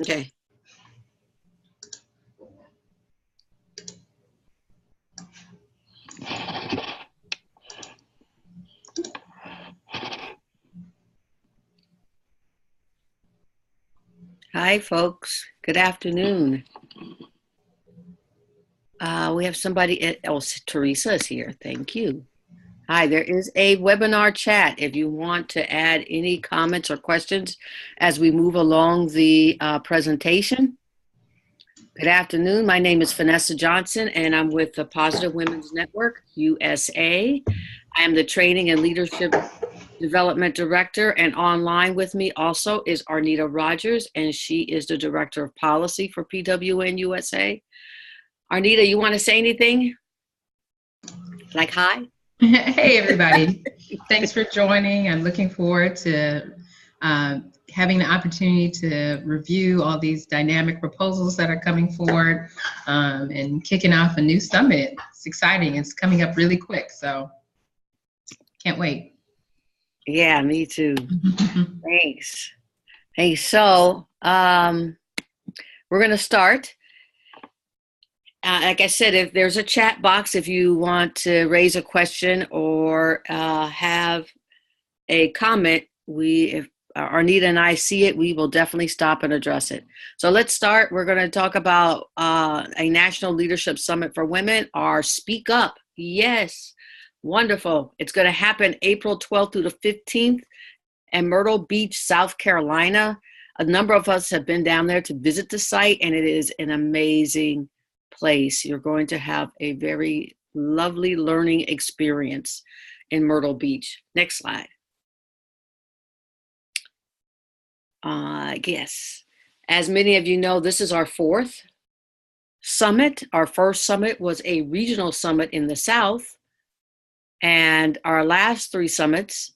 Okay. Hi, folks. Good afternoon. We have somebody else. Teresa is here. Thank you. Hi, there is a webinar chat if you want to add any comments or questions as we move along the presentation. Good afternoon. My name is Vanessa Johnson, and I'm with the Positive Women's Network, USA. I am the Training and Leadership Development Director, and online with me also is Arnita Rogers, and she is the Director of Policy for PWN USA. Arnita, you want to say anything? Like hi? Hey, everybody. Thanks for joining. I'm looking forward to having the opportunity to review all these dynamic proposals that are coming forward and kicking off a new summit. It's exciting. It's coming up really quick, so can't wait. Yeah, me too. Thanks. Hey, so we're going to start. Like I said, if there's a chat box, if you want to raise a question or have a comment, if Arnita and I see it, we will definitely stop and address it. So let's start. We're going to talk about a National Leadership Summit for Women, our Speak Up. Yes, wonderful. It's going to happen April 12th through the 15th in Myrtle Beach, South Carolina. A number of us have been down there to visit the site, and it is an amazing place. You're going to have a very lovely learning experience in Myrtle Beach. Next slide. Yes, as many of you know, this is our fourth summit. Our first summit was a regional summit in the South, and our last three summits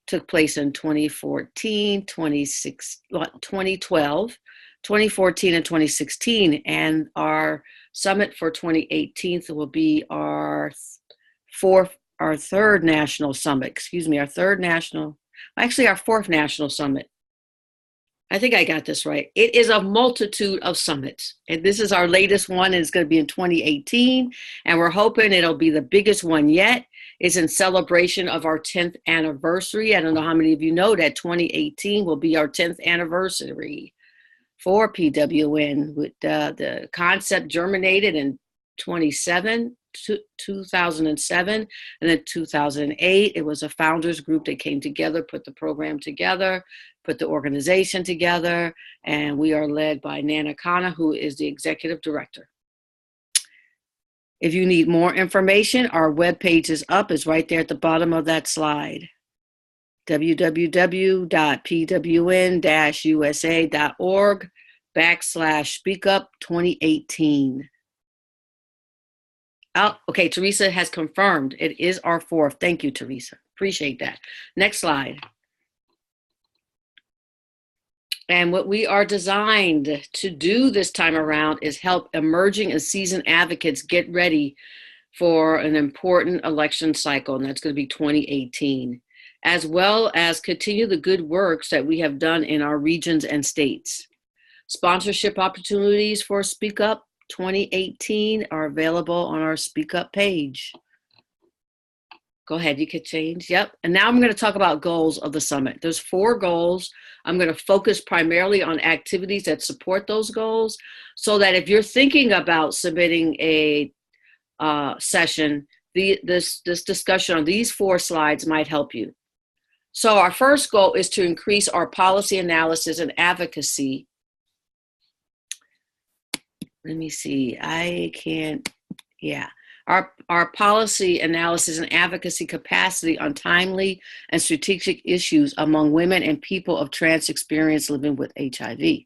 took place in 2014, 2012, 2014, and 2016, and our summit for 2018 will be our third national summit, our fourth national summit. I think I got this right. It is a multitude of summits, and this is our latest one, and it's going to be in 2018, and we're hoping it'll be the biggest one yet. It's in celebration of our 10th anniversary. I don't know how many of you know that 2018 will be our 10th anniversary for PWN. With the concept germinated in 2007, and then 2008. It was a founders group that came together, put the program together, put the organization together, and we are led by Nana Khanna, who is the executive director. If you need more information, our webpage is up. It's right there at the bottom of that slide. www.pwn-usa.org/speakup2018. Oh, okay, Teresa has confirmed. It is our fourth. Thank you, Teresa. Appreciate that. Next slide. And what we are designed to do this time around is help emerging and seasoned advocates get ready for an important election cycle, and that's going to be 2018, as well as continue the good works that we have done in our regions and states. Sponsorship opportunities for Speak Up 2018 are available on our Speak Up page. Go ahead, you could change. Yep. And now I'm going to talk about goals of the summit. There's 4 goals. I'm going to focus primarily on activities that support those goals, so that if you're thinking about submitting a session, this discussion on these 4 slides might help you. So our first goal is to increase our policy analysis and advocacy. Let me see. Our policy analysis and advocacy capacity on timely and strategic issues among women and people of trans experience living with HIV.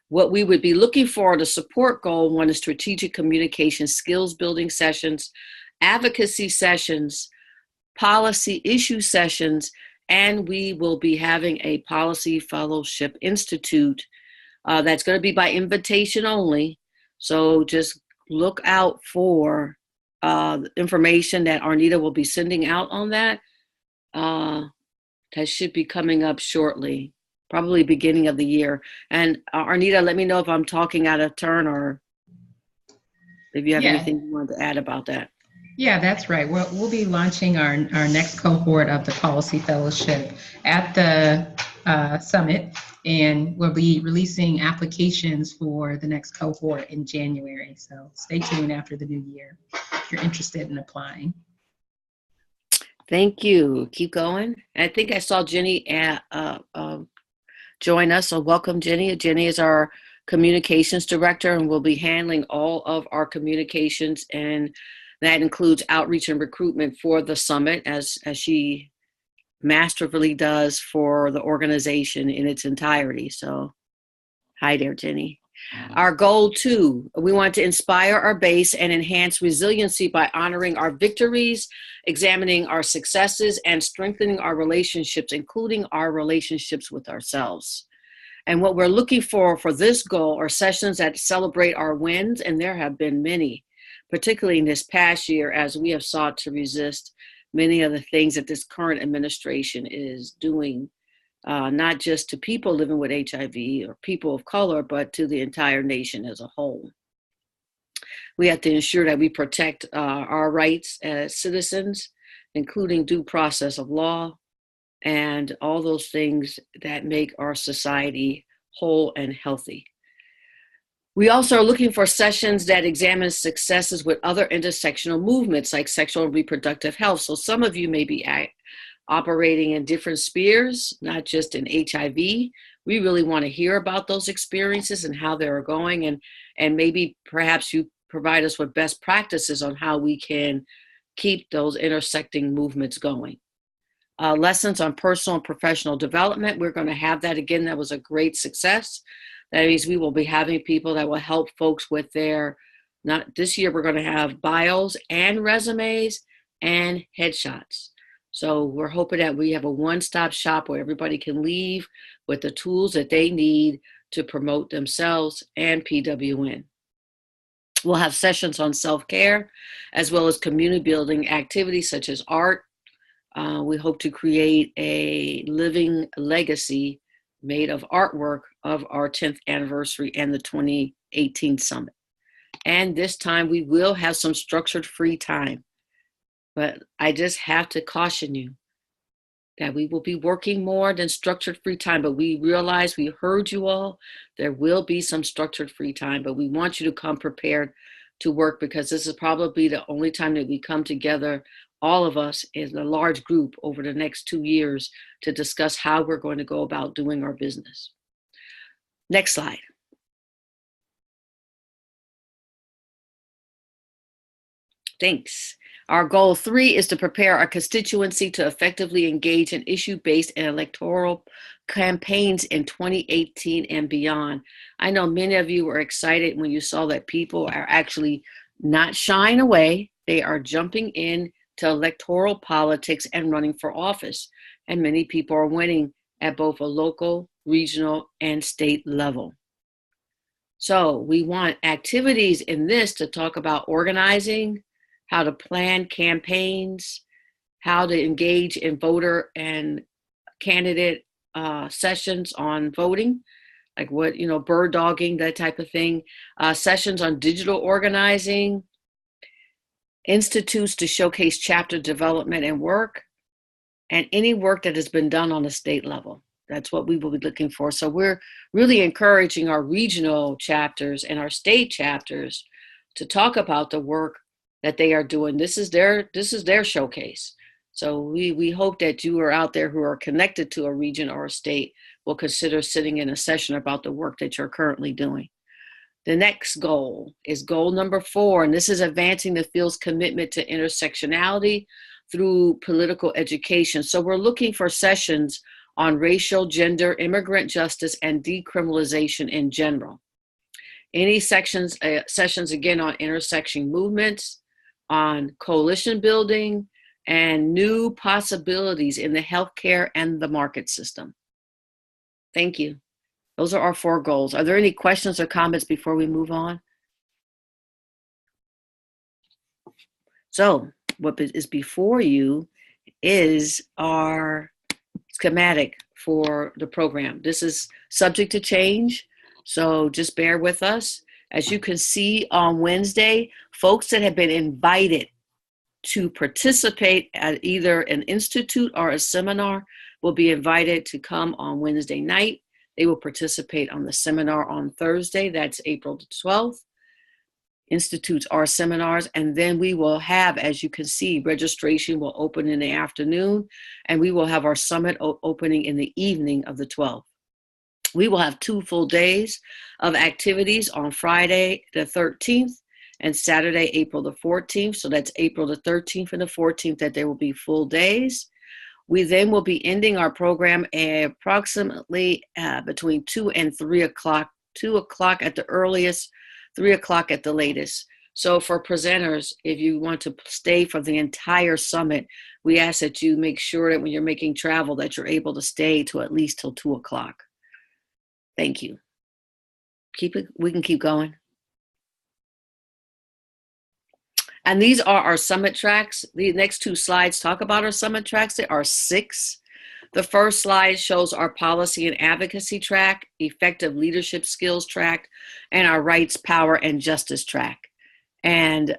What we would be looking for to support goal 1 is strategic communication skills building sessions, advocacy sessions, policy issue sessions, and we will be having a policy fellowship institute that's going to be by invitation only. So just look out for information that Arnita will be sending out on that. That should be coming up shortly. probably beginning of the year. And Arnita, let me know if I'm talking out of turn or if you have Yeah, anything you want to add about that. yeah, that's right. We'll be launching our next cohort of the Policy Fellowship at the summit, and we'll be releasing applications for the next cohort in January. So stay tuned after the new year if you're interested in applying. Thank you. Keep going. I think I saw Jenny join us. So welcome, Jenny. Jenny is our communications director and will be handling all of our communications, and that includes outreach and recruitment for the summit as she masterfully does for the organization in its entirety. So hi there, Jenny. Our goal 2, we want to inspire our base and enhance resiliency by honoring our victories, examining our successes, and strengthening our relationships, including our relationships with ourselves. And what we're looking for this goal are sessions that celebrate our wins, and there have been many, particularly in this past year as we have sought to resist many of the things that this current administration is doing, not just to people living with HIV or people of color, but to the entire nation as a whole. We have to ensure that we protect our rights as citizens, including due process of law and all those things that make our society whole and healthy. We also are looking for sessions that examine successes with other intersectional movements like sexual and reproductive health. So some of you may be operating in different spheres, not just in HIV. We really want to hear about those experiences and how they're going, and maybe perhaps you provide us with best practices on how we can keep those intersecting movements going. Lessons on personal and professional development. We're going to have that again. That was a great success. That means we will be having people that will help folks with their, not this year, we're going to have bios and resumes and headshots. So we're hoping that we have a one-stop shop where everybody can leave with the tools that they need to promote themselves and PWN. We'll have sessions on self-care as well as community building activities such as art. We hope to create a living legacy made of artwork of our 10th anniversary and the 2018 summit. And this time we will have some structured free time. But I just have to caution you that we will be working more than structured free time, but we realize, we heard you all, there will be some structured free time, but we want you to come prepared to work because this is probably the only time that we come together, all of us in a large group over the next 2 years to discuss how we're going to go about doing our business. Next slide. Thanks. Our goal 3 is to prepare our constituency to effectively engage in issue-based and electoral campaigns in 2018 and beyond. I know many of you were excited when you saw that people are actually not shying away. They are jumping in to electoral politics and running for office. And many people are winning at both a local, regional, and state level. So we want activities in this to talk about organizing, how to plan campaigns, how to engage in voter and candidate sessions on voting, like what, bird dogging, that type of thing, sessions on digital organizing, institutes to showcase chapter development and work, and any work that has been done on a state level. That's what we will be looking for. So we're really encouraging our regional chapters and our state chapters to talk about the work that they are doing. This is their showcase. So we hope that you are out there who are connected to a region or a state will consider sitting in a session about the work that you're currently doing. The next goal is goal number 4, and this is advancing the field's commitment to intersectionality through political education. So we're looking for sessions on racial, gender, immigrant justice, and decriminalization in general. Any sessions again on intersection movements, on coalition building, and new possibilities in the healthcare and the market system. Thank you. Those are our 4 goals. Are there any questions or comments before we move on? So what is before you is our schematic for the program. This is subject to change, so just bear with us. As you can see on Wednesday, folks that have been invited to participate at either an institute or a seminar will be invited to come on Wednesday night. They will participate on the seminar on Thursday, that's April the 12th. Institutes or seminars, and then we will have, as you can see, registration will open in the afternoon, and we will have our summit opening in the evening of the 12th. We will have 2 full days of activities on Friday the 13th and Saturday, April the 14th. So that's April the 13th and the 14th that there will be full days. We then will be ending our program approximately between 2 and 3 o'clock, 2 o'clock at the earliest, 3 o'clock at the latest. So for presenters, if you want to stay for the entire summit, we ask that you make sure that when you're making travel that you're able to stay to at least till 2 o'clock. Thank you. We can keep going. And these are our summit tracks. The next 2 slides talk about our summit tracks. There are 6. The first slide shows our policy and advocacy track, effective leadership skills track, and our rights, power, and justice track. And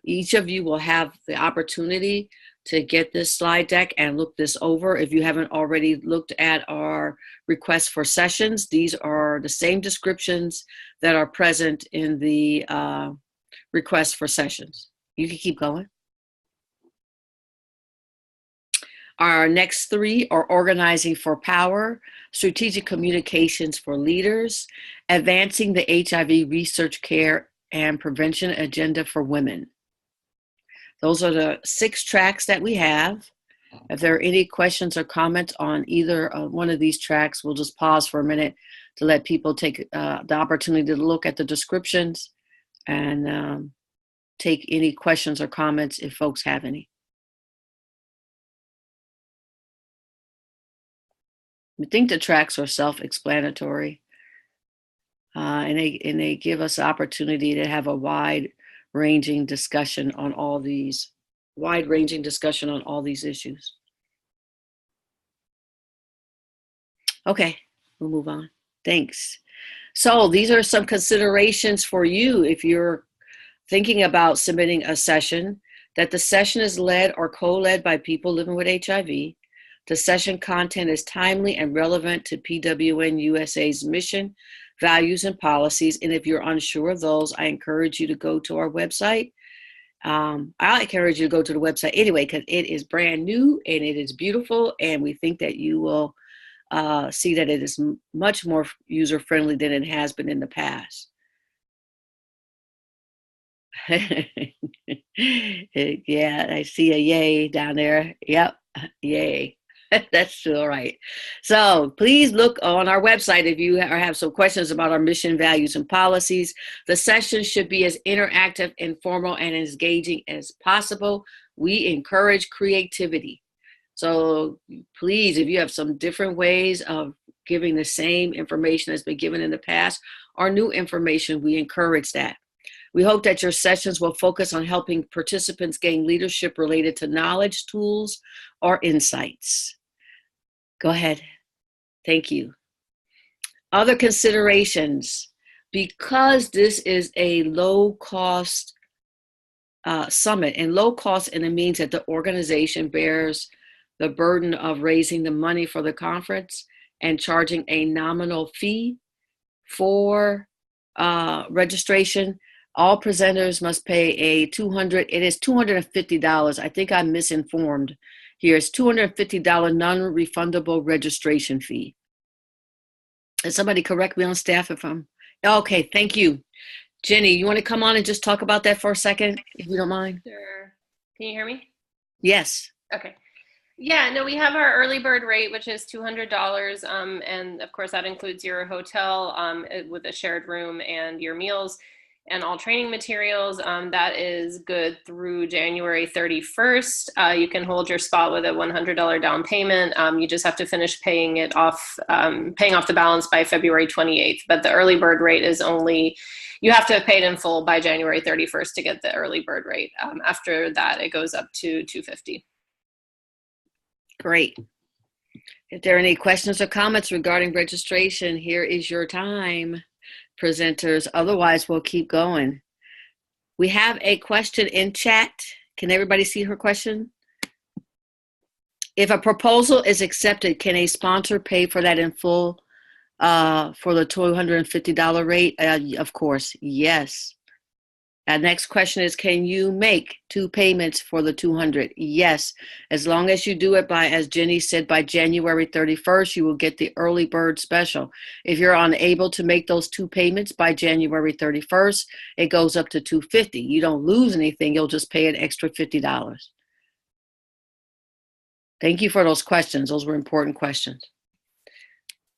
each of you will have the opportunity to get this slide deck and look this over. If you haven't already looked at our requests for sessions, these are the same descriptions that are present in the request for sessions. You can keep going. Our next 3 are organizing for power, strategic communications for leaders, advancing the HIV research, care, and prevention agenda for women. Those are the 6 tracks that we have. If there are any questions or comments on either one of these tracks, we'll just pause for a minute to let people take the opportunity to look at the descriptions and take any questions or comments if folks have any. I think the tracks are self-explanatory, and they give us the opportunity to have a wide-ranging discussion on all these issues. Okay, we'll move on. Thanks. So these are some considerations for you if you're thinking about submitting a session, that the session is led or co-led by people living with HIV. The session content is timely and relevant to PWN USA's mission, values, and policies. And if you're unsure of those, I encourage you to go to our website. I encourage you to go to the website anyway, because it is brand new and it is beautiful. And we think that you will see that it is much more user-friendly than it has been in the past. Yeah, I see a yay down there. Yep, yay. That's still right. So please look on our website if you have some questions about our mission, values, and policies. The session should be as interactive, informal, and as engaging as possible. We encourage creativity. So please, if you have some different ways of giving the same information that's been given in the past or new information, we encourage that. We hope that your sessions will focus on helping participants gain leadership related to knowledge, tools, or insights. Go ahead. Thank you. Other considerations. Because this is a low-cost summit, and low cost, and it means that the organization bears the burden of raising the money for the conference and charging a nominal fee for registration. All presenters must pay it is $250. I think I'm misinformed here. It's $250 non-refundable registration fee. And somebody correct me on staff if I'm, okay, thank you. Jenny, you want to come on and just talk about that for a second, if you don't mind? Sure. Can you hear me? Yes. Okay. Yeah, no, we have our early bird rate, which is $200. And of course that includes your hotel with a shared room and your meals and all training materials. That is good through January 31st. You can hold your spot with a $100 down payment. You just have to finish paying it off, paying off the balance by February 28th. But the early bird rate is only, you have to have paid in full by January 31st to get the early bird rate. After that, it goes up to $250. Great. If there are any questions or comments regarding registration, here is your time, presenters. Otherwise, we'll keep going. We have a question in chat. Can everybody see her question? If a proposal is accepted, can a sponsor pay for that in full for the $250 rate? Of course, yes. Next question is, can you make 2 payments for the 200? Yes, as long as you do it by, as Jenny said, by January 31st, you will get the early bird special. If you're unable to make those 2 payments by January 31st, it goes up to $250. You don't lose anything. You'll just pay an extra $50. Thank you for those questions. Those were important questions.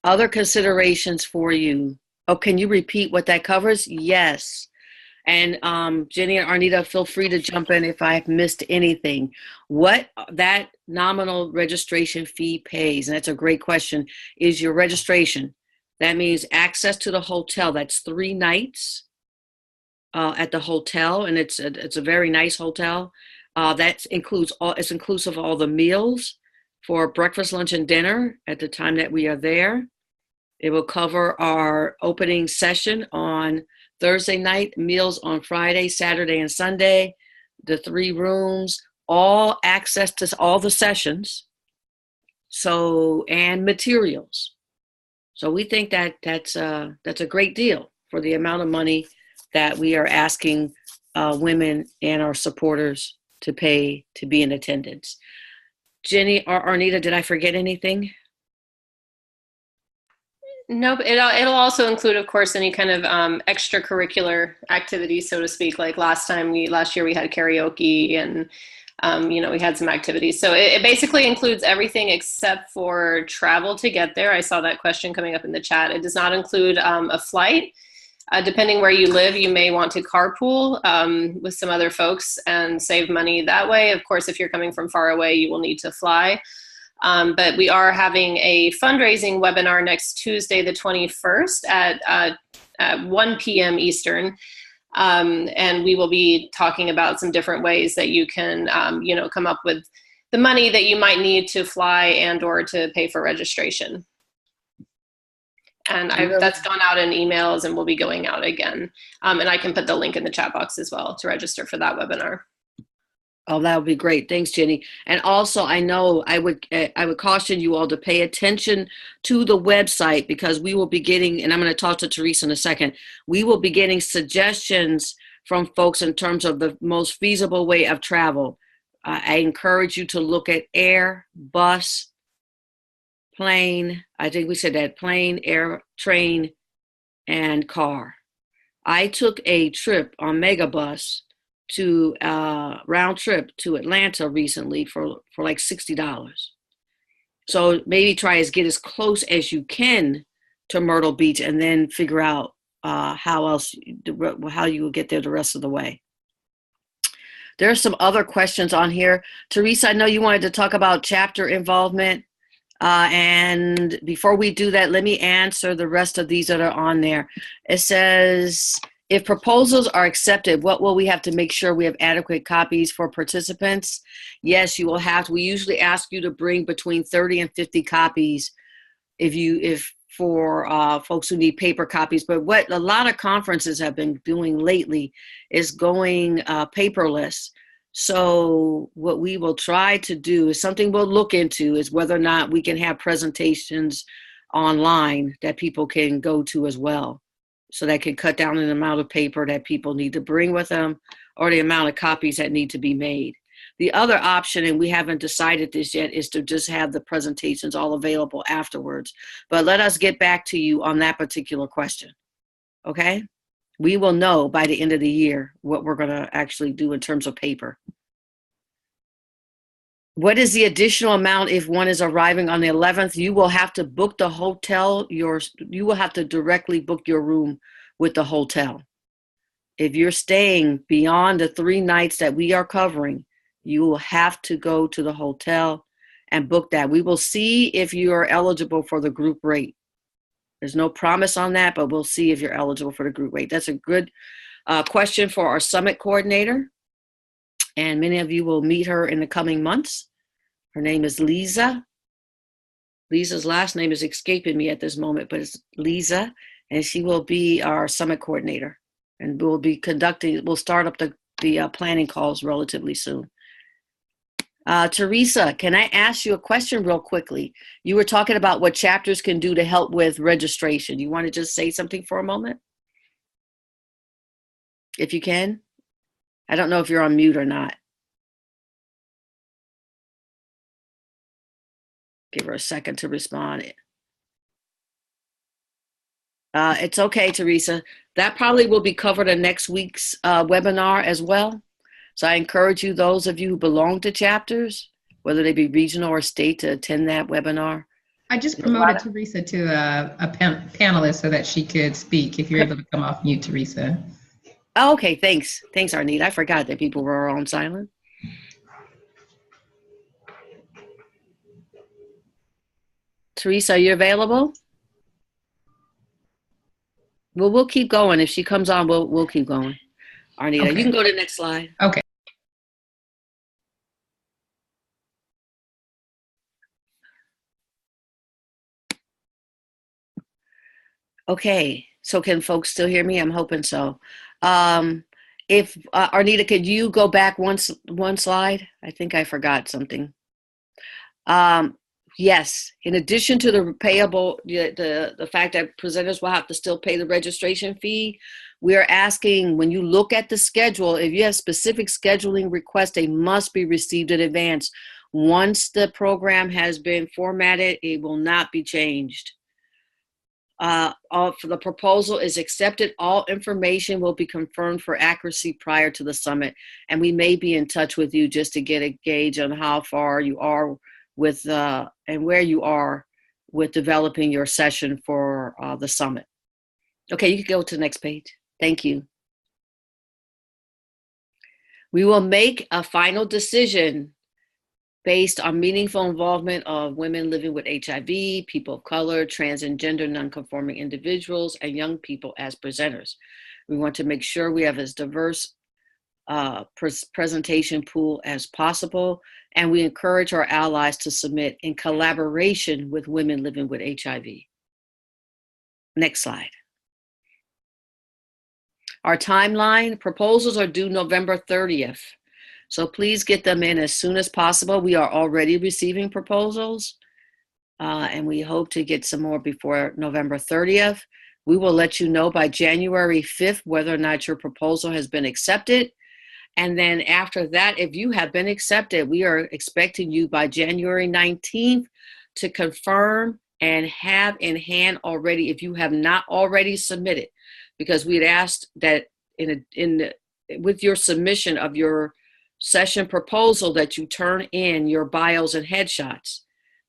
Other considerations for you. Oh, can you repeat what that covers? Yes. And Jenny and Arnita, feel free to jump in if I've missed anything. What that nominal registration fee pays, and that's a great question, is your registration. That means access to the hotel. That's 3 nights at the hotel, and it's a very nice hotel. That includes it's inclusive of all the meals for breakfast, lunch, and dinner at the time that we are there. It will cover our opening session on Thursday night, meals on Friday, Saturday, and Sunday, the 3 rooms, all access to all the sessions, and materials. So we think that that's a great deal for the amount of money that we are asking women and our supporters to pay to be in attendance. Jenny or Arnita, did I forget anything? Nope. It'll also include, of course, any kind of extracurricular activities, so to speak. Like last year we had karaoke and we had some activities. So it basically includes everything except for travel to get there. I saw that question coming up in the chat. It does not include a flight. Depending where you live, you may want to carpool with some other folks and save money that way. Of course, if you're coming from far away, you will need to fly. But we are having a fundraising webinar next Tuesday, the 21st at 1 p.m. Eastern. And we will be talking about some different ways that you can, come up with the money that you might need to fly and or to pay for registration. And that's gone out in emails and will be going out again. And I can put the link in the chat box as well to register for that webinar. Oh, that would be great. Thanks, Jenny. And also, I know I would caution you all to pay attention to the website, because we will be getting, and I'm going to talk to Teresa in a second, we will be getting suggestions from folks in terms of the most feasible way of travel. I encourage you to look at air, bus, plane. I think we said that: plane, air, train, and car. I took a trip on Megabus to round trip to Atlanta recently for like $60. So maybe try to get as close as you can to Myrtle Beach, and then figure out how you will get there the rest of the way. There are some other questions on here. Teresa, I know you wanted to talk about chapter involvement. And before we do that, let me answer the rest of these that are on there. It says, if proposals are accepted, what will we have to make sure we have adequate copies for participants? Yes, you will have to. We usually ask you to bring between 30 and 50 copies if for folks who need paper copies. But what a lot of conferences have been doing lately is going paperless. So what we will try to do is something we'll look into is whether or not we can have presentations online that people can go to as well. So that can cut down the amount of paper that people need to bring with them, or the amount of copies that need to be made. The other option, and we haven't decided this yet, is to just have the presentations all available afterwards. But let us get back to you on that particular question, okay? We will know by the end of the year what we're going to actually do in terms of paper. What is the additional amount if one is arriving on the 11th? You will have to book the hotel. You will have to directly book your room with the hotel. If you're staying beyond the 3 nights that we are covering, you will have to go to the hotel and book that. We will see if you are eligible for the group rate. There's no promise on that, but we'll see if you're eligible for the group rate. That's a good question for our summit coordinator. And many of you will meet her in the coming months. Her name is Lisa. Lisa's last name is escaping me at this moment, but it's Lisa, and she will be our summit coordinator, and we'll start up the planning calls relatively soon. Teresa, can I ask you a question real quickly? You were talking about what chapters can do to help with registration. You want to just say something for a moment? If you can. I don't know if you're on mute or not. Give her a second to respond. It's okay, Teresa. That probably will be covered in next week's webinar as well. So I encourage you, those of you who belong to chapters, whether they be regional or state, to attend that webinar. I just promoted Teresa to a panelist so that she could speak. If you're able to come off mute, Teresa. Oh, okay, thanks. Thanks, Arnita. I forgot that people were on silent. Teresa, are you available? Well, we'll keep going. If she comes on, we'll keep going. Arnita, okay. You can go to the next slide. Okay. Okay, so can folks still hear me? I'm hoping so. If Arnita, could you go back one slide? I think I forgot something. Yes, in addition to the payable, the fact that presenters will have to still pay the registration fee, we are asking, when you look at the schedule, if you have specific scheduling requests, they must be received in advance. Once the program has been formatted, it will not be changed. For the proposal is accepted, all information will be confirmed for accuracy prior to the summit, and we may be in touch with you just to get a gauge on how far you are with and where you are with developing your session for the summit. Okay, you can go to the next page. Thank you. We will make a final decision based on meaningful involvement of women living with HIV, people of color, trans and gender nonconforming individuals, and young people as presenters. We want to make sure we have as diverse presentation pool as possible, and we encourage our allies to submit in collaboration with women living with HIV. Next slide. Our timeline, proposals are due November 30th. So please get them in as soon as possible. We are already receiving proposals, and we hope to get some more before November 30th. We will let you know by January 5th whether or not your proposal has been accepted. And then after that, if you have been accepted, we are expecting you by January 19th to confirm and have in hand already, if you have not already submitted, because we'd asked that with your submission of your session proposal that you turn in your bios and headshots.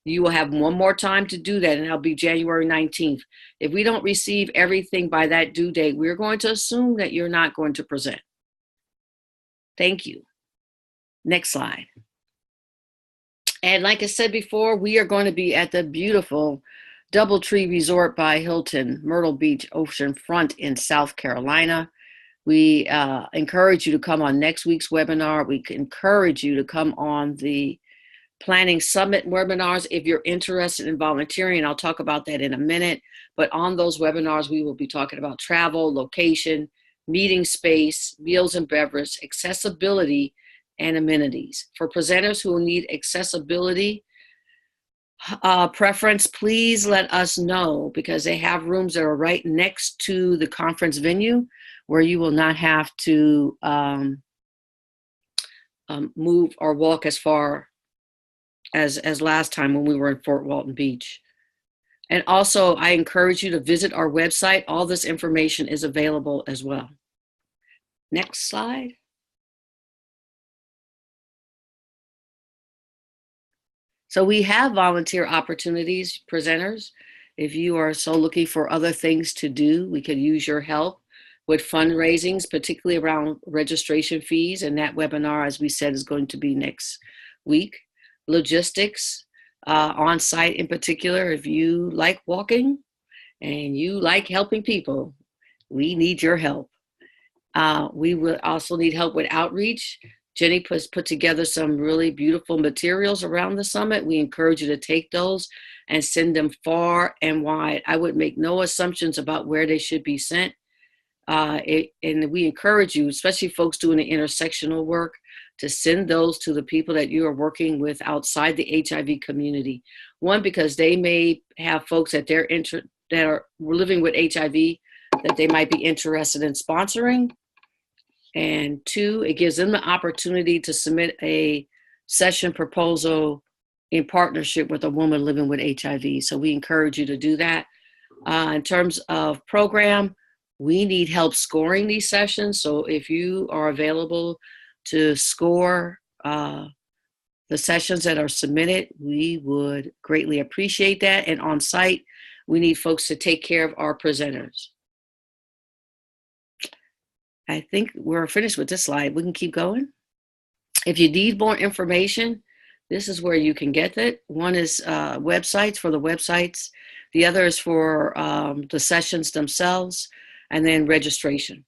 You will have one more time to do that, and it'll be January 19th. If we don't receive everything by that due date, we're going to assume that you're not going to present. Thank you. Next slide. And like I said before, we are going to be at the beautiful Doubletree Resort by Hilton, Myrtle Beach Oceanfront in South Carolina. We encourage you to come on next week's webinar. We encourage you to come on the Planning Summit webinars if you're interested in volunteering. I'll talk about that in a minute. But on those webinars, we will be talking about travel, location, meeting space, meals and beverage, accessibility, and amenities. For presenters who need accessibility preference, please let us know, because they have rooms that are right next to the conference venue where you will not have to move or walk as far as last time when we were in Fort Walton Beach. And also, I encourage you to visit our website. All this information is available as well. Next slide. So we have volunteer opportunities, presenters. If you are so looking for other things to do, we could use your help with fundraisings, particularly around registration fees. And that webinar, as we said, is going to be next week. Logistics, on site in particular. If you like walking and you like helping people, we need your help. We will also need help with outreach Jenny put together some really beautiful materials around the summit. We encourage you to take those and send them far and wide. I would make no assumptions about where they should be sent. And we encourage you, especially folks doing the intersectional work, to send those to the people that you are working with outside the HIV community. One, because they may have folks that that are living with HIV that they might be interested in sponsoring. And two, it gives them the opportunity to submit a session proposal in partnership with a woman living with HIV. So we encourage you to do that. In terms of program, we need help scoring these sessions. So if you are available to score the sessions that are submitted, we would greatly appreciate that. And on site, we need folks to take care of our presenters. I think we're finished with this slide. We can keep going. If you need more information, this is where you can get it. One is websites for the websites. The other is for the sessions themselves, and then registration.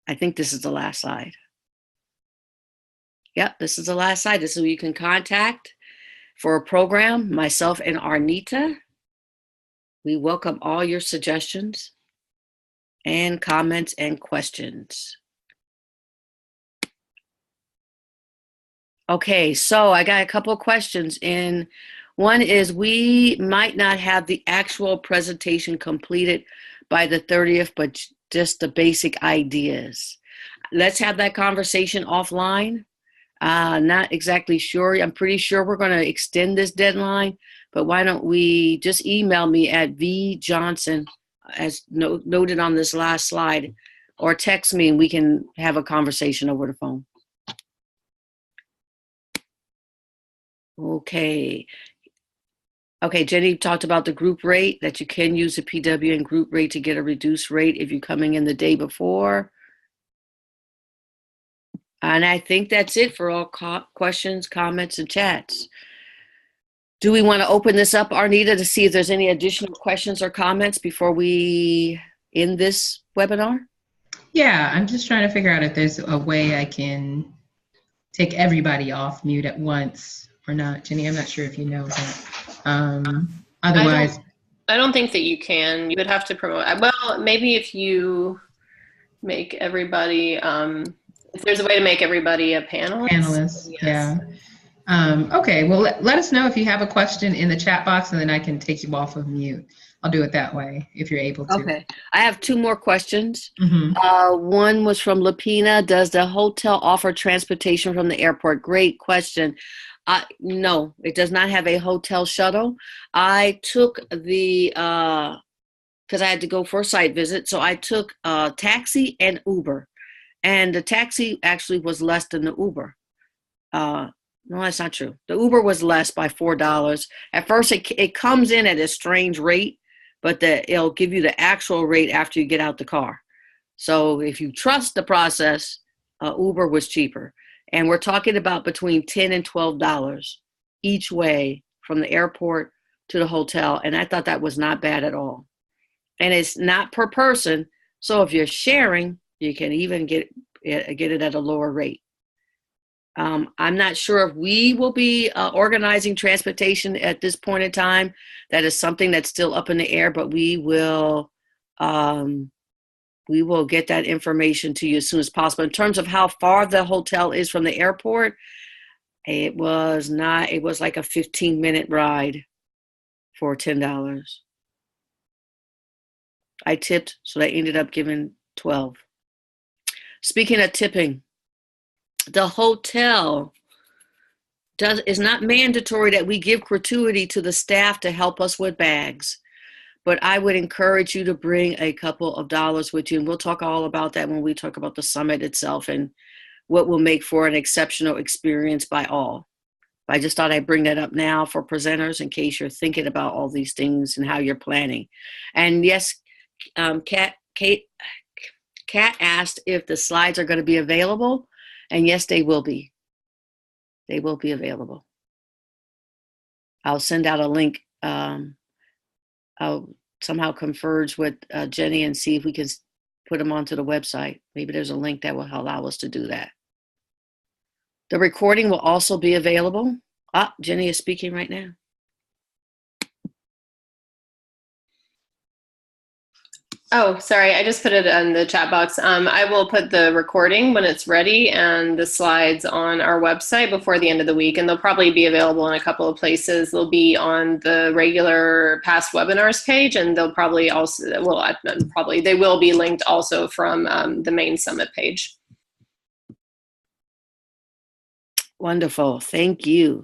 I think this is the last slide. Yep, this is the last slide. This is who you can contact for a program, myself and Arnita. We welcome all your suggestions and comments and questions. Okay, so I got a couple of questions, and one is we might not have the actual presentation completed by the 30th, but just the basic ideas. Let's have that conversation offline. Not exactly sure. I'm pretty sure we're going to extend this deadline, but why don't we just email me at vjohnson, as noted on this last slide, or text me and we can have a conversation over the phone. Okay, Jenny talked about the group rate, that you can use the PW and group rate to get a reduced rate if you're coming in the day before. And I think that's it for all questions, comments, and chats. Do we want to open this up, Arnita, to see if there's any additional questions or comments before we end this webinar? Yeah, I'm just trying to figure out if there's a way I can take everybody off mute at once or not. Jenny, I'm not sure if you know that. Otherwise, I don't think that you can. You would have to promote. Well, maybe if you make everybody, if there's a way to make everybody a panelist. Yes. Yeah. Okay, well, let us know if you have a question in the chat box, and then I can take you off of mute. I'll do it that way if you're able to. Okay, I have two more questions. Mm-hmm. One was from Lapina. Does the hotel offer transportation from the airport? Great question. No, it does not have a hotel shuttle. I took the, because I had to go for a site visit, so I took a taxi and Uber. And the taxi actually was less than the Uber. No, that's not true. The Uber was less by $4. At first, it comes in at a strange rate, but it'll give you the actual rate after you get out the car. So if you trust the process, Uber was cheaper. And we're talking about between $10 and $12 each way from the airport to the hotel. And I thought that was not bad at all. And it's not per person. So if you're sharing, you can even get it at a lower rate. I'm not sure if we will be organizing transportation at this point in time. That is something that's still up in the air, but we will get that information to you as soon as possible. In terms of how far the hotel is from the airport, it was like a 15-minute ride for $10. I tipped, so they ended up giving $12. Speaking of tipping, the hotel is not mandatory that we give gratuity to the staff to help us with bags, but I would encourage you to bring a couple of dollars with you, and we'll talk all about that when we talk about the summit itself and what will make for an exceptional experience by all. I just thought I'd bring that up now for presenters in case you're thinking about all these things and how you're planning. And yes, Kat asked if the slides are going to be available. And yes, they will be. They will be available. I'll send out a link. I'll somehow converge with Jenny and see if we can put them onto the website. Maybe there's a link that will allow us to do that. The recording will also be available. Jenny is speaking right now. Oh, sorry. I just put it in the chat box. I will put the recording when it's ready and the slides on our website before the end of the week, and they'll probably be available in a couple of places. They'll be on the regular past webinars page, and they'll probably also, they will be linked also from the main summit page. Wonderful. Thank you.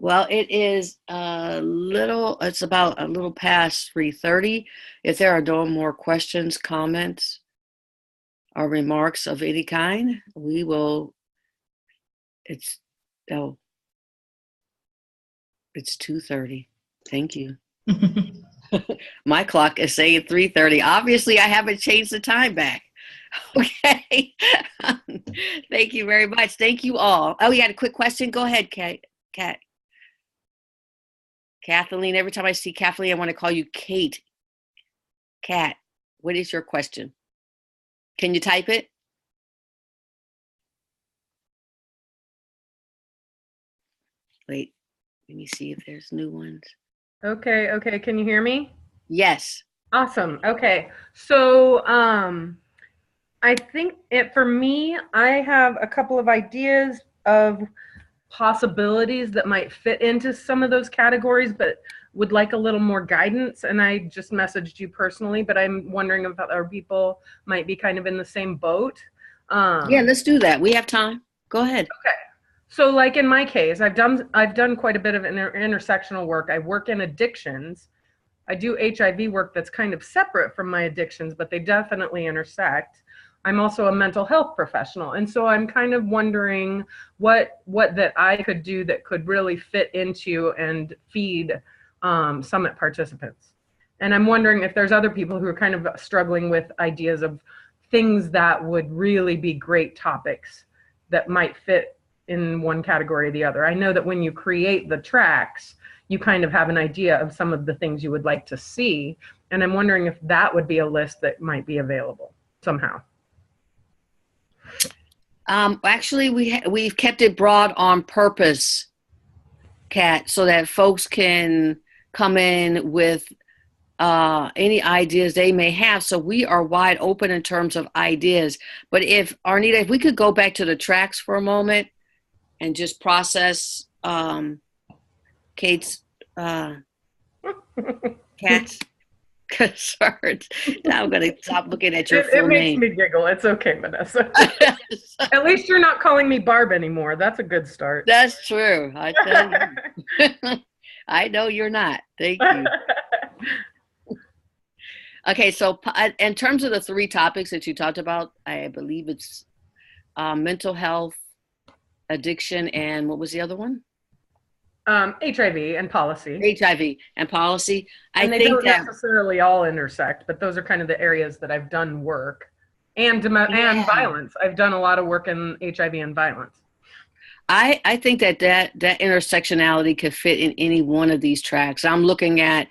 Well, it's about a little past 3:30. If there are no more questions, comments, or remarks of any kind, we will, it's 2:30. Thank you. My clock is saying 3:30. Obviously, I haven't changed the time back. Okay. Thank you very much. Thank you all. Oh, you had a quick question? Go ahead, Kat. Kathleen, every time I see Kathleen, I want to call you Kate. Kat, what is your question? Can you type it? Wait, let me see if there's new ones. Okay. Can you hear me? Yes. Awesome. Okay. So I think for me, I have a couple of ideas of possibilities that might fit into some of those categories, but would like a little more guidance. And I just messaged you personally, but I'm wondering if other people might be kind of in the same boat. Yeah, let's do that. We have time. Go ahead. Okay. So like in my case, I've done quite a bit of intersectional work. I work in addictions. I do HIV work that's kind of separate from my addictions, but they definitely intersect. I'm also a mental health professional. And so I'm kind of wondering what that I could do that could really fit into and feed summit participants. And I'm wondering if there's other people who are kind of struggling with ideas of things that would really be great topics that might fit in one category or the other. I know that when you create the tracks, you kind of have an idea of some of the things you would like to see. And I'm wondering if that would be a list that might be available somehow. Actually, we've kept it broad on purpose, Kat, so that folks can come in with any ideas they may have. So we are wide open in terms of ideas. But if Arnita, if we could go back to the tracks for a moment and just process Kat's concerns. Now I'm going to stop looking at your full name. It makes me giggle. It's okay, Vanessa. At least you're not calling me Barb anymore. That's a good start. That's true. I tell you. I know you're not. Thank you. Okay, so in terms of the three topics that you talked about, I believe it's mental health, addiction, and what was the other one? HIV and policy. HIV and policy. And they don't necessarily all intersect, but those are kind of the areas that I've done work. And violence. I've done a lot of work in HIV and violence. I think that intersectionality could fit in any one of these tracks. I'm looking at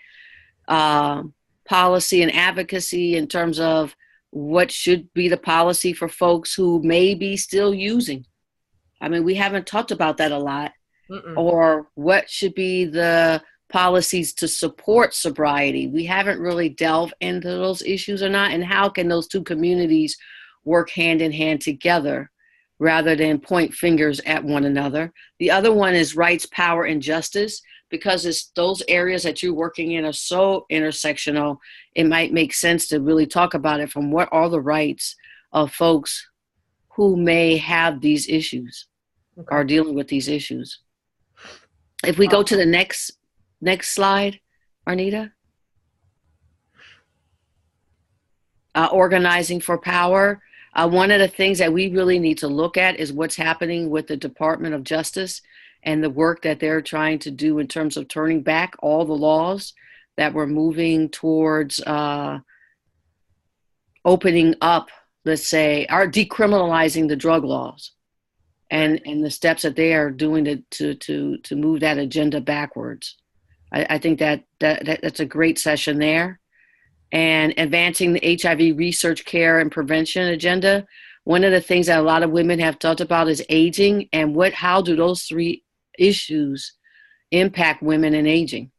policy and advocacy in terms of what should be the policy for folks who may be still using. I mean, we haven't talked about that a lot. Or what should be the policies to support sobriety. We haven't really delved into those issues or not, and how can those two communities work hand in hand together rather than point fingers at one another. The other one is rights, power, and justice, because it's those areas that you're working in are so intersectional. It might make sense to really talk about it from what are the rights of folks who may have these issues, are dealing with these issues. If we go to the next slide, Arnita. Organizing for power. One of the things that we really need to look at is what's happening with the Department of Justice and the work that they're trying to do in terms of turning back all the laws that were moving towards opening up, let's say, or decriminalizing the drug laws. And the steps that they are doing to move that agenda backwards. I think that's a great session there. and advancing the HIV research, care, and prevention agenda. One of the things that a lot of women have talked about is aging, and how do those three issues impact women and aging?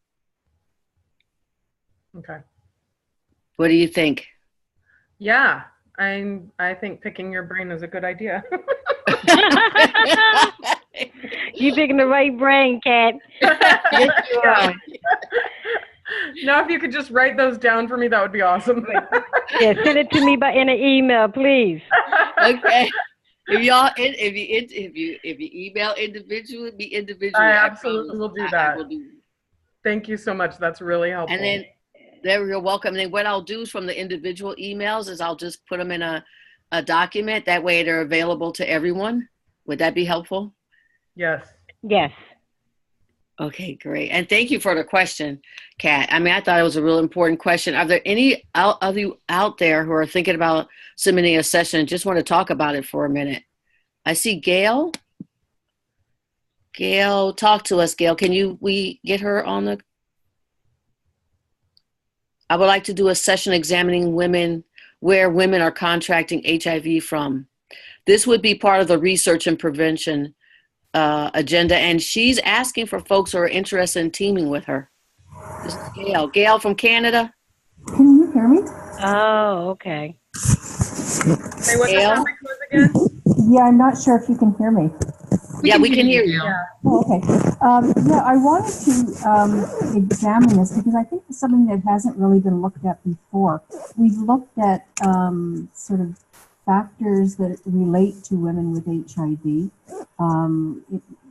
Okay. What do you think? Yeah, I think picking your brain is a good idea. You picking the right brain, Kat. Yes, you are. Now, if you could just write those down for me, that would be awesome. Yeah, send it to me in an email, please. Okay. If you email individually, be individually. I absolutely will do that. I will do. Thank you so much. That's really helpful. And then you're welcome. And then what I'll do from the individual emails is I'll just put them in a document. That way they're available to everyone. Would that be helpful? Yes. Yes. Okay, great. And thank you for the question, Kat. I mean, I thought it was a real important question. Are there any of you out there who are thinking about submitting a session and just want to talk about it for a minute? I see Gail. Gail, talk to us, Gail. Can we get her on the? I would like to do a session examining where women are contracting HIV from. This would be part of the research and prevention agenda, and she's asking for folks who are interested in teaming with her. This is Gail. Gail from Canada. Can you hear me? Oh, okay. Hey, what the Gail? topic was again? Yeah, I'm not sure if you can hear me. Yeah, we can hear you. Yeah. Oh, okay. Yeah, I wanted to examine this because I think it's something that hasn't really been looked at before. We've looked at sort of factors that relate to women with HIV. We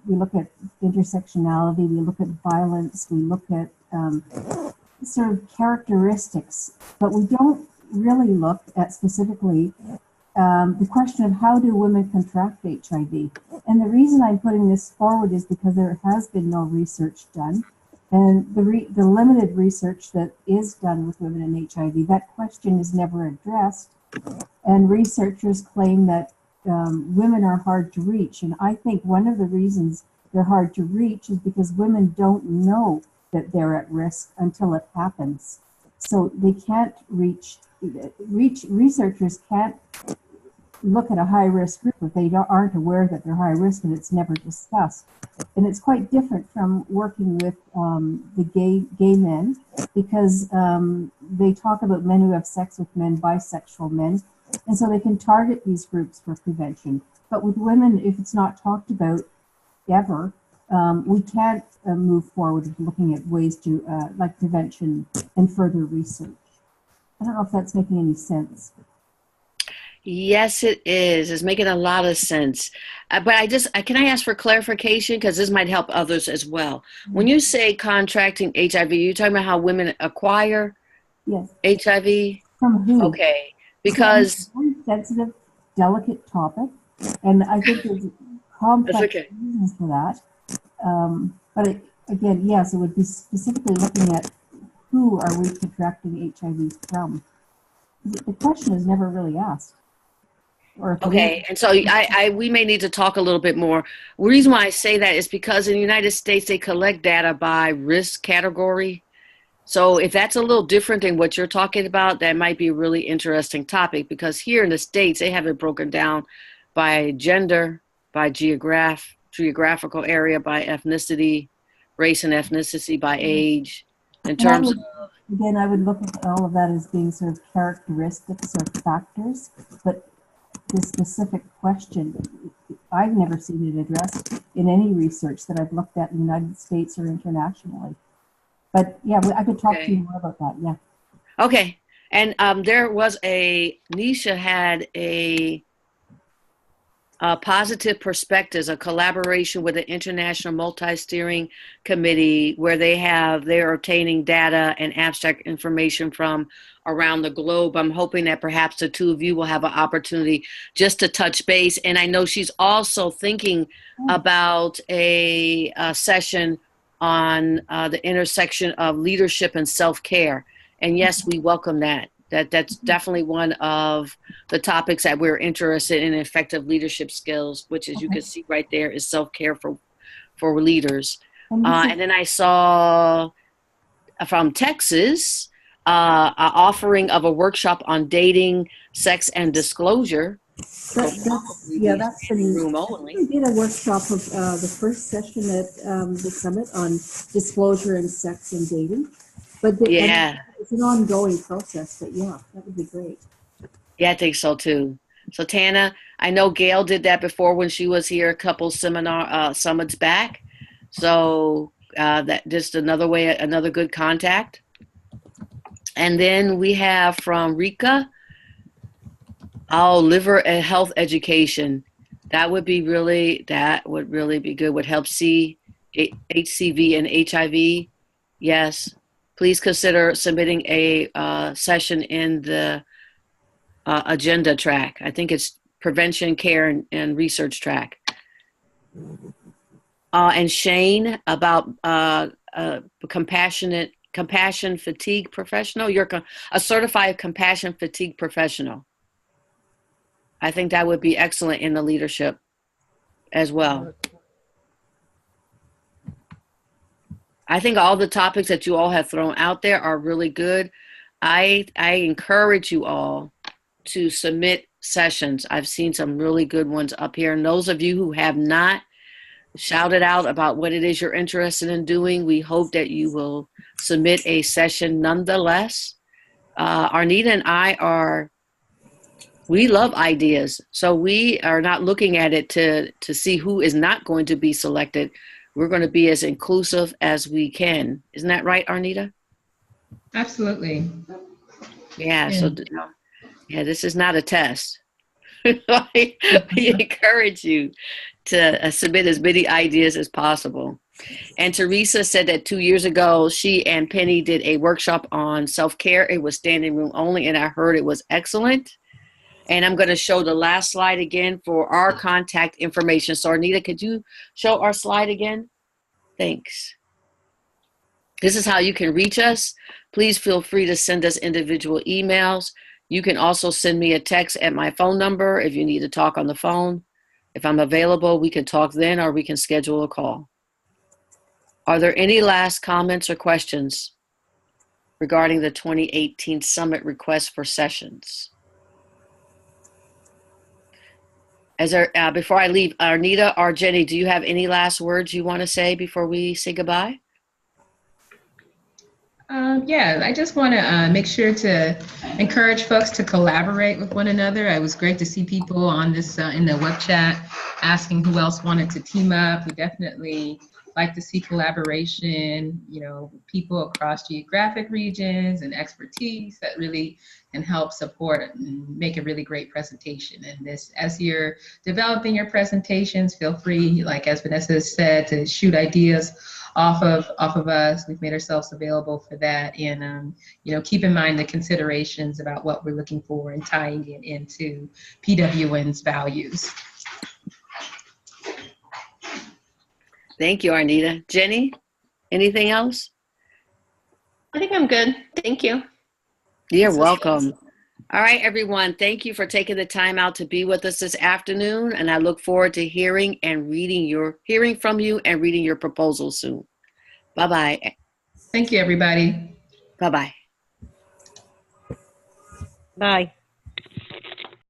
look at intersectionality, we look at violence, we look at sort of characteristics, but we don't really look at specifically the question of how do women contract HIV. And the reason I'm putting this forward is because there has been no research done. And the limited research that is done with women in HIV, that question is never addressed. And researchers claim that women are hard to reach. And I think one of the reasons they're hard to reach is because women don't know that they're at risk until it happens. So they can't researchers can't look at a high-risk group if they aren't aware that they're high risk and it's never discussed. And it's quite different from working with the gay men because they talk about men who have sex with men, bisexual men, and so they can target these groups for prevention. But with women, if it's not talked about ever, we can't move forward with looking at ways to like prevention and further research. I don't know if that's making any sense. Yes, it is. It's making a lot of sense. But can I ask for clarification? Because this might help others as well. When you say contracting HIV, you're talking about how women acquire Yes. HIV? From who? Okay. Because it's a very sensitive, delicate topic, and I think there's complex reasons for that. But again, yes, it would be specifically looking at who are we contracting HIV from. The question is never really asked. okay, and so we may need to talk a little bit more. The reason why I say that is because in the United States, they collect data by risk category. So if that's a little different than what you're talking about, that might be a really interesting topic because here in the States, they have it broken down by gender, by geographical area, by ethnicity, race and ethnicity, by age, in terms of... Again, I would look at all of that as being sort of characteristics or factors, but the specific question, I've never seen it addressed in any research that I've looked at in the United States or internationally. But yeah, I could talk to you more about that, yeah. Okay, and there was Nisha had a Positive Perspectives, a collaboration with the International Multi-Steering Committee where they're obtaining data and abstract information from around the globe. I'm hoping that perhaps the two of you will have an opportunity just to touch base. And I know she's also thinking about a session on the intersection of leadership and self-care. And yes, we welcome that. That's definitely one of the topics that we're interested in, effective leadership skills, which as you can see right there is self-care for leaders. And then I saw from Texas, an offering of a workshop on dating, sex, and disclosure. That's pretty. Room only. We did a workshop of the first session at the summit on disclosure and sex and dating. But it's an ongoing process. But yeah, that would be great. Yeah, I think so too. So Tana, I know Gail did that before when she was here a couple summits back. So that just another way, another good contact. And then we have from Rika, liver and health education. That would really be good. Would help see HCV and HIV. Yes, please consider submitting a session in the agenda track. I think it's prevention, care, and research track. And Shane about compassion fatigue professional. You're a certified compassion fatigue professional. I think that would be excellent in the leadership as well. I think all the topics that you all have thrown out there are really good. I encourage you all to submit sessions. I've seen some really good ones up here. And those of you who have not shouted out about what it is you're interested in doing, we hope that you will submit a session nonetheless. Arnita and I we love ideas. So we are not looking at it to see who is not going to be selected. We're going to be as inclusive as we can. Isn't that right, Arnita? Absolutely. Yeah. So this is not a test. We encourage you to submit as many ideas as possible. And Teresa said that 2 years ago, she and Penny did a workshop on self-care. It was standing room only, and I heard it was excellent. And I'm going to show the last slide again for our contact information. So Arnita, could you show our slide again? Thanks. This is how you can reach us. Please feel free to send us individual emails. You can also send me a text at my phone number if you need to talk on the phone. If I'm available, we can talk then, or we can schedule a call. Are there any last comments or questions regarding the 2018 Summit request for sessions? Before I leave, Arnita or Jenny, do you have any last words you want to say before we say goodbye? I just want to make sure to encourage folks to collaborate with one another. It was great to see people on this in the web chat asking who else wanted to team up. We definitely like to see collaboration, people across geographic regions and expertise that really can help support and make a really great presentation. And this, as you're developing your presentations, feel free, like as Vanessa said, to shoot ideas off of us. We've made ourselves available for that, and keep in mind the considerations about what we're looking for and tying it into PWN's values. Thank you, Arnita. Jenny, anything else? I think I'm good. Thank you. You're welcome. All right, everyone. Thank you for taking the time out to be with us this afternoon. And I look forward to hearing from you and reading your proposal soon. Bye-bye. Thank you, everybody. Bye-bye. Bye.